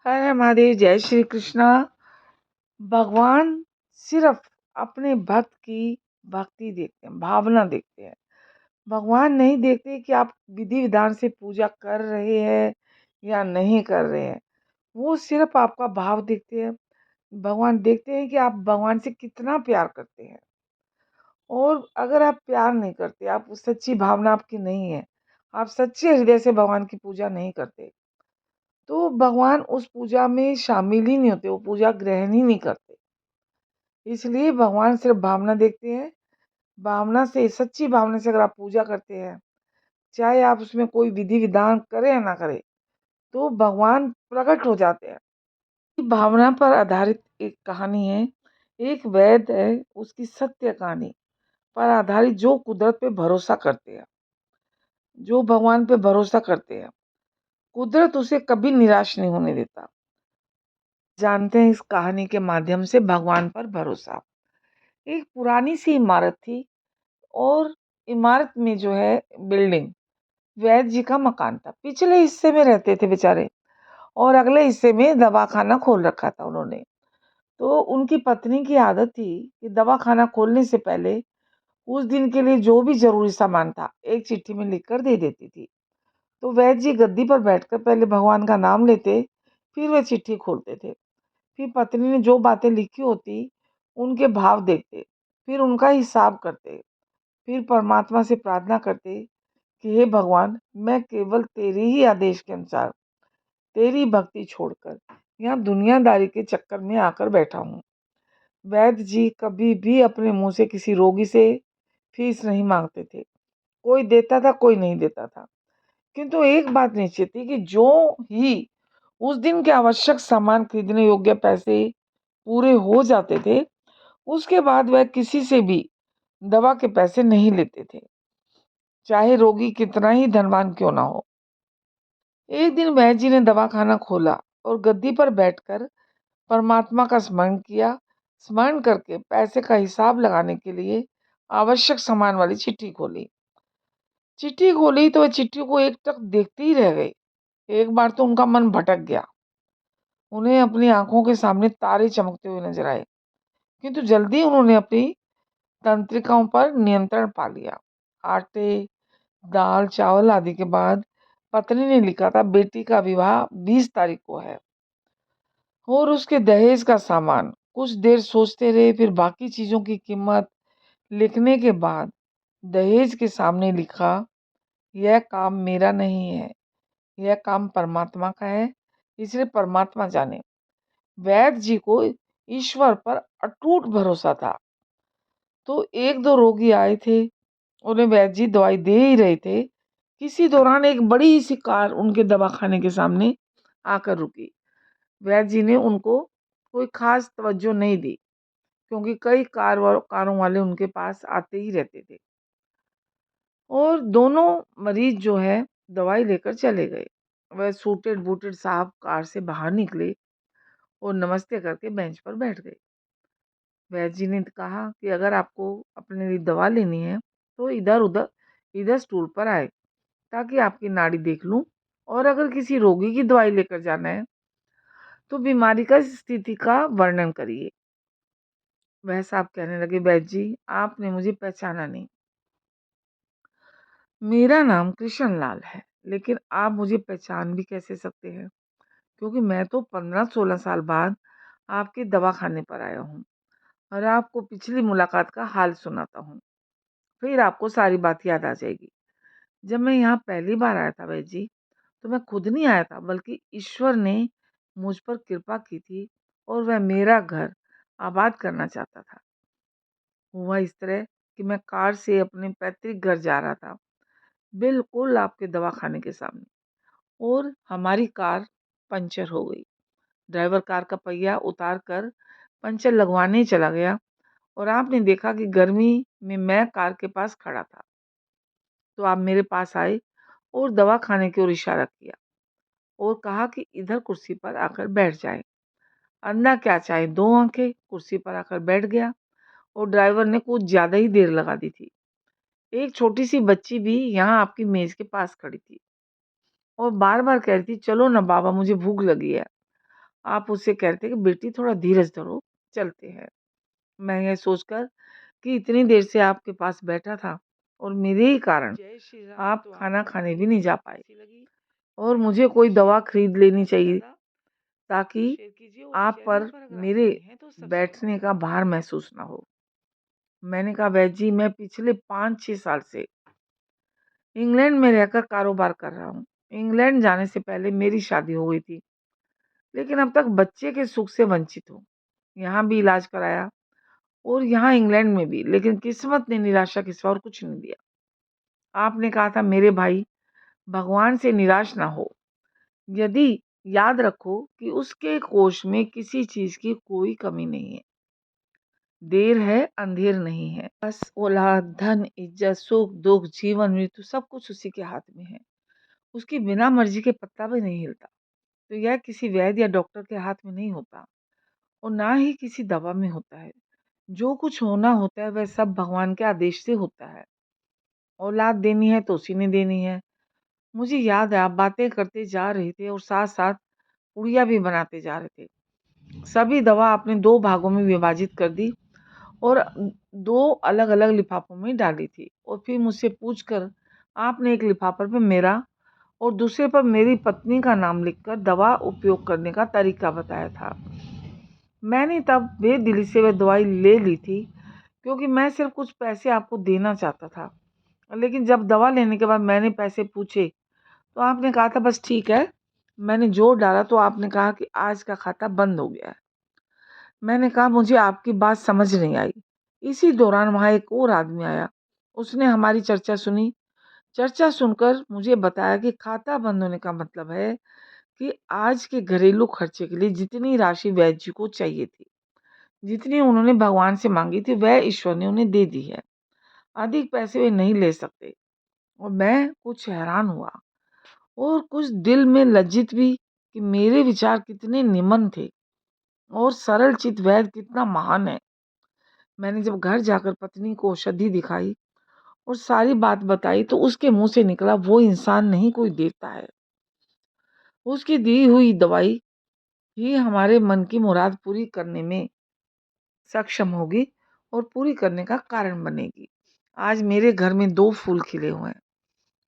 हर हर महादेव, जय श्री कृष्णा। भगवान सिर्फ अपने भक्त की भक्ति देखते हैं, भावना देखते हैं। भगवान नहीं देखते कि आप विधि विधान से पूजा कर रहे हैं या नहीं कर रहे हैं। वो सिर्फ आपका भाव देखते हैं। भगवान देखते हैं कि आप भगवान से कितना प्यार करते हैं। और अगर आप प्यार नहीं करते, आप सच्ची भावना आपकी नहीं है, आप सच्चे हृदय से भगवान की पूजा नहीं करते, तो भगवान उस पूजा में शामिल ही नहीं होते, वो पूजा ग्रहण ही नहीं करते। इसलिए भगवान सिर्फ भावना देखते हैं। भावना से, सच्ची भावना से अगर आप पूजा करते हैं, चाहे आप उसमें कोई विधि विधान करें या ना करें, तो भगवान प्रकट हो जाते हैं। भावना पर आधारित एक कहानी है। एक वैद्य है, उसकी सत्य कहानी पर आधारित, जो कुदरत पे भरोसा करते हैं, जो भगवान पे भरोसा करते हैं, कुदरत उसे कभी निराश नहीं होने देता। जानते हैं इस कहानी के माध्यम से भगवान पर भरोसा। एक पुरानी सी इमारत थी, और इमारत में जो है बिल्डिंग, वैद्य जी का मकान था। पिछले हिस्से में रहते थे बेचारे, और अगले हिस्से में दवाखाना खोल रखा था उन्होंने। तो उनकी पत्नी की आदत थी कि दवाखाना खोलने से पहले उस दिन के लिए जो भी जरूरी सामान था, एक चिट्ठी में लिख कर दे देती थी। तो वैद्य जी गद्दी पर बैठकर पहले भगवान का नाम लेते, फिर वे चिट्ठी खोलते थे। फिर पत्नी ने जो बातें लिखी होती, उनके भाव देखते, फिर उनका हिसाब करते, फिर परमात्मा से प्रार्थना करते कि हे भगवान, मैं केवल तेरे ही आदेश के अनुसार, तेरी भक्ति छोड़कर यहाँ दुनियादारी के चक्कर में आकर बैठा हूँ। वैद्य जी कभी भी अपने मुंह से किसी रोगी से फीस नहीं मांगते थे। कोई देता था, कोई नहीं देता था। किंतु एक बात निश्चित थी कि जो ही उस दिन के आवश्यक सामान खरीदने योग्य पैसे पूरे हो जाते थे, उसके बाद वह किसी से भी दवा के पैसे नहीं लेते थे, चाहे रोगी कितना ही धनवान क्यों ना हो। एक दिन वैद्य जी ने दवाखाना खोला और गद्दी पर बैठकर परमात्मा का स्मरण किया। स्मरण करके पैसे का हिसाब लगाने के लिए आवश्यक सामान वाली चिट्ठी खोली। चिट्ठी खोली तो वह चिट्ठी को एक टक देखते ही रह गए। एक बार तो उनका मन भटक गया। उन्हें अपनी आंखों के सामने तारे चमकते हुए नजर आए, किंतु जल्दी उन्होंने अपनी तंत्रिकाओं पर नियंत्रण पा लिया। आटे, दाल, चावल आदि के बाद पत्नी ने लिखा था, बेटी का विवाह 20 तारीख को है, और उसके दहेज का सामान। कुछ देर सोचते रहे, फिर बाकी चीजों की कीमत लिखने के बाद दहेज के सामने लिखा, यह काम मेरा नहीं है, यह काम परमात्मा का है, इसलिए परमात्मा जाने। वैद्य जी को ईश्वर पर अटूट भरोसा था। तो एक दो रोगी आए थे, उन्हें वैद्य जी दवाई दे ही रहे थे। किसी दौरान एक बड़ी सी कार उनके दवाखाने के सामने आकर रुकी। वैद्य जी ने उनको कोई खास तवज्जो नहीं दी, क्योंकि कई कारों वाले उनके पास आते ही रहते थे। और दोनों मरीज जो है दवाई लेकर चले गए। वह सूटेड बूटेड साहब कार से बाहर निकले और नमस्ते करके बेंच पर बैठ गए। वैद्य जी ने कहा कि अगर आपको अपने लिए दवा लेनी है, तो इधर स्टूल पर आए, ताकि आपकी नाड़ी देख लूं। और अगर किसी रोगी की दवाई लेकर जाना है, तो बीमारी का स्थिति का वर्णन करिए। वह साहब कहने लगे, वैद्य जी, आपने मुझे पहचाना नहीं। मेरा नाम कृष्ण लाल है, लेकिन आप मुझे पहचान भी कैसे सकते हैं, क्योंकि मैं तो 15-16 साल बाद आपके दवाखाने पर आया हूँ, और आपको पिछली मुलाकात का हाल सुनाता हूँ। फिर आपको सारी बात याद आ जाएगी। जब मैं यहाँ पहली बार आया था वैद्य जी, तो मैं खुद नहीं आया था, बल्कि ईश्वर ने मुझ पर कृपा की थी, और वह मेरा घर आबाद करना चाहता था। हुआ इस तरह कि मैं कार से अपने पैतृक घर जा रहा था, बिल्कुल आपके दवाखाने के सामने, और हमारी कार पंचर हो गई। ड्राइवर कार का पहिया उतार कर पंचर लगवाने चला गया, और आपने देखा कि गर्मी में मैं कार के पास खड़ा था। तो आप मेरे पास आए और दवाखाने की ओर इशारा किया, और कहा कि इधर कुर्सी पर आकर बैठ जाए। अंधा क्या चाहे, 2 आंखें, कुर्सी पर आकर बैठ गया। और ड्राइवर ने कुछ ज्यादा ही देर लगा दी थी। एक छोटी सी बच्ची भी यहाँ आपकी मेज के पास खड़ी थी, और बार बार कह रही थी, चलो ना बाबा, मुझे भूख लगी है। आप उससे कहते कि बेटी थोड़ा धीरज धरो, चलते हैं। मैं यह सोचकर कि इतनी देर से आपके पास बैठा था और मेरे ही कारण आप खाना खाने भी नहीं जा पाए, और मुझे कोई दवा खरीद लेनी चाहिए ताकि आप पर मेरे बैठने का भार महसूस ना हो। मैंने कहा, वैद्य जी, मैं पिछले 5-6 साल से इंग्लैंड में रहकर कारोबार कर रहा हूँ। इंग्लैंड जाने से पहले मेरी शादी हो गई थी, लेकिन अब तक बच्चे के सुख से वंचित हूँ। यहाँ भी इलाज कराया और यहाँ इंग्लैंड में भी, लेकिन किस्मत ने निराशा के सिवा और कुछ नहीं दिया। आपने कहा था, मेरे भाई, भगवान से निराश ना हो। यदि याद रखो कि उसके कोष में किसी चीज की कोई कमी नहीं है। देर है अंधेर नहीं है। बस औलाद, धन, इज्जत, सुख, दुख, जीवन, मृत्यु सब कुछ उसी के हाथ में है। उसकी बिना मर्जी के पत्ता भी नहीं हिलता। तो यह किसी वैद्य या डॉक्टर के हाथ में नहीं होता, और ना ही किसी दवा में होता है। जो कुछ होना होता है वह सब भगवान के आदेश से होता है। औलाद देनी है तो उसी ने देनी है। मुझे याद है, आप बातें करते जा रहे थे और साथ साथ पुड़िया भी बनाते जा रहे थे। सभी दवा आपने 2 भागों में विभाजित कर दी और 2 अलग-अलग लिफाफों में डाली थी, और फिर मुझसे पूछकर आपने एक लिफाफे पर मेरा और दूसरे पर मेरी पत्नी का नाम लिखकर दवा उपयोग करने का तरीका बताया था। मैंने तब बेदिली से वह दवाई ले ली थी, क्योंकि मैं सिर्फ कुछ पैसे आपको देना चाहता था। लेकिन जब दवा लेने के बाद मैंने पैसे पूछे तो आपने कहा था, बस ठीक है। मैंने जोर डाला तो आपने कहा कि आज का खाता बंद हो गया है। मैंने कहा, मुझे आपकी बात समझ नहीं आई। इसी दौरान वहाँ एक और आदमी आया। उसने हमारी चर्चा सुनी। चर्चा सुनकर मुझे बताया कि खाता बंद होने का मतलब है कि आज के घरेलू खर्चे के लिए जितनी राशि वैद्य जी को चाहिए थी, जितनी उन्होंने भगवान से मांगी थी, वह ईश्वर ने उन्हें दे दी है। अधिक पैसे वे नहीं ले सकते। और मैं कुछ हैरान हुआ और कुछ दिल में लज्जित भी कि मेरे विचार कितने निमन थे और सरल चित वैद्य कितना महान है। मैंने जब घर जाकर पत्नी को औषधि दिखाई और सारी बात बताई तो उसके मुंह से निकला, वो इंसान नहीं, कोई देवता है। उसकी दी हुई दवाई ही हमारे मन की मुराद पूरी करने में सक्षम होगी और पूरी करने का कारण बनेगी। आज मेरे घर में 2 फूल खिले हुए हैं।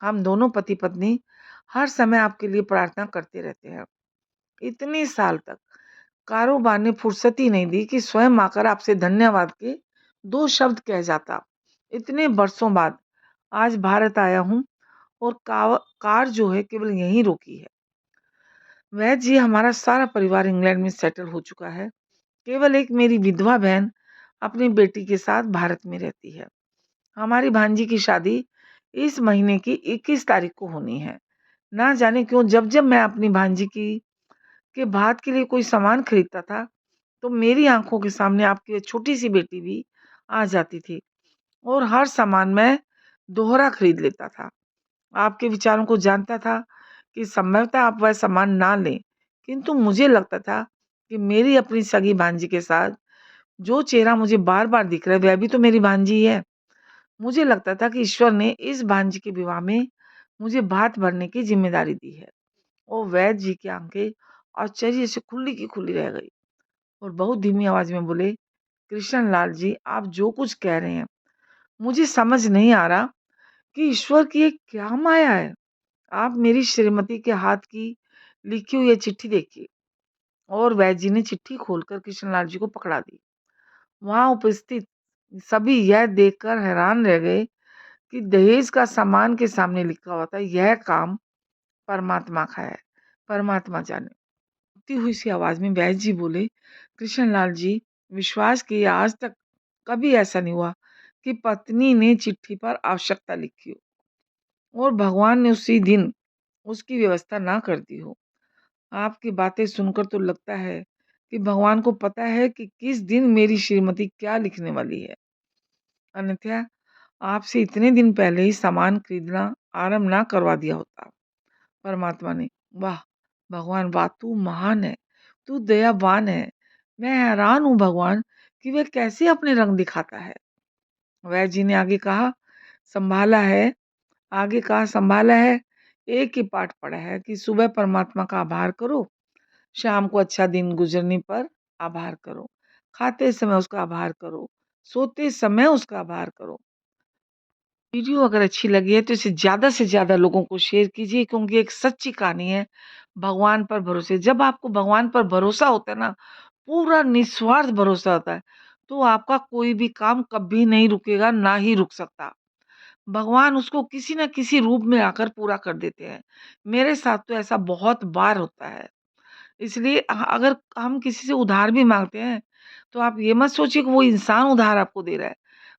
हम दोनों पति पत्नी हर समय आपके लिए प्रार्थना करते रहते हैं। इतने साल तक कारोबार ने फुर्सत ही नहीं दी कि स्वयं आकर आपसे धन्यवाद के 2 शब्द कह जाता। इतने वर्षों बाद आज भारत आया हूँ और कार जो है केवल यहीं रोकी है। वैद्य जी, हमारा सारा परिवार इंग्लैंड में सेटल हो चुका है। केवल एक मेरी विधवा बहन अपनी बेटी के साथ भारत में रहती है। हमारी भांजी की शादी इस महीने की 21 तारीख को होनी है। ना जाने क्यों जब जब मैं अपनी भांजी की के भात के लिए कोई सामान खरीदता था, तो मेरी आंखों के सामने आपकी छोटी सी बेटी भी आ जाती थी, और हर सामान मैं दोहरा खरीद लेता था। आपके विचारों को जानता था कि संभवतः आप वह सामान ना लें, किंतु मुझे लगता था कि मेरी अपनी सगी भांजी के साथ जो चेहरा मुझे बार बार दिख रहा है, वह भी तो मेरी भांजी है। मुझे लगता था कि ईश्वर ने इस भांजी के विवाह में मुझे भात भरने की जिम्मेदारी दी है। और वैद्य जी की आंखें आश्चर्य से खुली की खुली रह गई और बहुत धीमी आवाज में बोले, कृष्ण लाल जी, आप जो कुछ कह रहे हैं मुझे समझ नहीं आ रहा कि ईश्वर की ये क्या माया है। आप मेरी श्रीमती के हाथ की लिखी हुई ये चिट्ठी देखिए। और वैद्य जी ने चिट्ठी खोलकर कृष्णलाल जी को पकड़ा दी। वहां उपस्थित सभी यह देखकर हैरान रह गए कि दहेज का सामान के सामने लिखा हुआ था, यह काम परमात्मा का है, परमात्मा जाने। उठती हुई सी आवाज में वैद्य जी बोले, कृष्णलाल जी, विश्वास किए आज तक कभी ऐसा नहीं हुआ कि पत्नी ने चिट्ठी पर आवश्यकता लिखी हो और भगवान ने उसी दिन उसकी व्यवस्था ना कर दी हो। आपकी बातें सुनकर तो लगता है कि भगवान को पता है कि किस दिन मेरी श्रीमती क्या लिखने वाली है, अन्यथा आपसे इतने दिन पहले ही सामान खरीदना आरंभ ना करवा दिया होता। परमात्मा ने, वाह भगवान, वाह तू महान है, तू दयावान है। मैं हैरान हूँ भगवान कि वह कैसे अपने रंग दिखाता है। वैद्य जी ने आगे कहा, संभाला है। एक ही पाठ पढ़ा है कि सुबह परमात्मा का आभार करो, शाम को अच्छा दिन गुजरने पर आभार करो, खाते समय उसका आभार करो, सोते समय उसका आभार करो। वीडियो अगर अच्छी लगी है तो इसे ज़्यादा से ज़्यादा लोगों को शेयर कीजिए, क्योंकि एक सच्ची कहानी है भगवान पर भरोसे। जब आपको भगवान पर भरोसा होता है ना, पूरा निस्वार्थ भरोसा होता है, तो आपका कोई भी काम कभी नहीं रुकेगा, ना ही रुक सकता। भगवान उसको किसी न किसी रूप में आकर पूरा कर देते हैं। मेरे साथ तो ऐसा बहुत बार होता है। इसलिए अगर हम किसी से उधार भी माँगते हैं, तो आप ये मत सोचिए कि वो इंसान उधार आपको दे रहा है।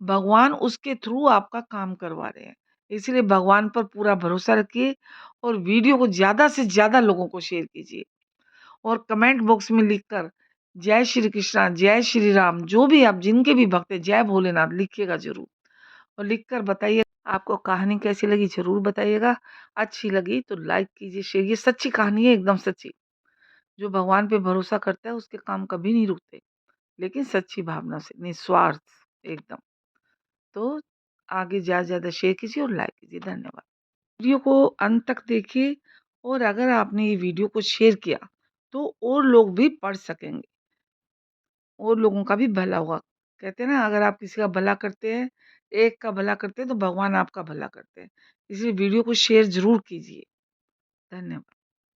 भगवान उसके थ्रू आपका काम करवा रहे हैं। इसलिए भगवान पर पूरा भरोसा रखिए और वीडियो को ज़्यादा से ज़्यादा लोगों को शेयर कीजिए और कमेंट बॉक्स में लिखकर जय श्री कृष्णा, जय श्री राम, जो भी आप जिनके भी भक्त हैं, जय भोलेनाथ लिखिएगा ज़रूर और लिखकर बताइए आपको कहानी कैसी लगी, ज़रूर बताइएगा। अच्छी लगी तो लाइक कीजिए, शेयर। ये सच्ची कहानी है, एकदम सच्ची। जो भगवान पे भरोसा करता है उसके काम कभी नहीं रुकते, लेकिन सच्ची भावना से, निस्वार्थ एकदम। तो आगे ज़्यादा शेयर कीजिए और लाइक कीजिए। धन्यवाद। वीडियो को अंत तक देखिए और अगर आपने ये वीडियो को शेयर किया तो और लोग भी पढ़ सकेंगे और लोगों का भी भला होगा। कहते हैं ना, अगर आप किसी का भला करते हैं, एक का भला करते हैं तो भगवान आपका भला करते हैं। इसलिए वीडियो को शेयर ज़रूर कीजिए। धन्यवाद।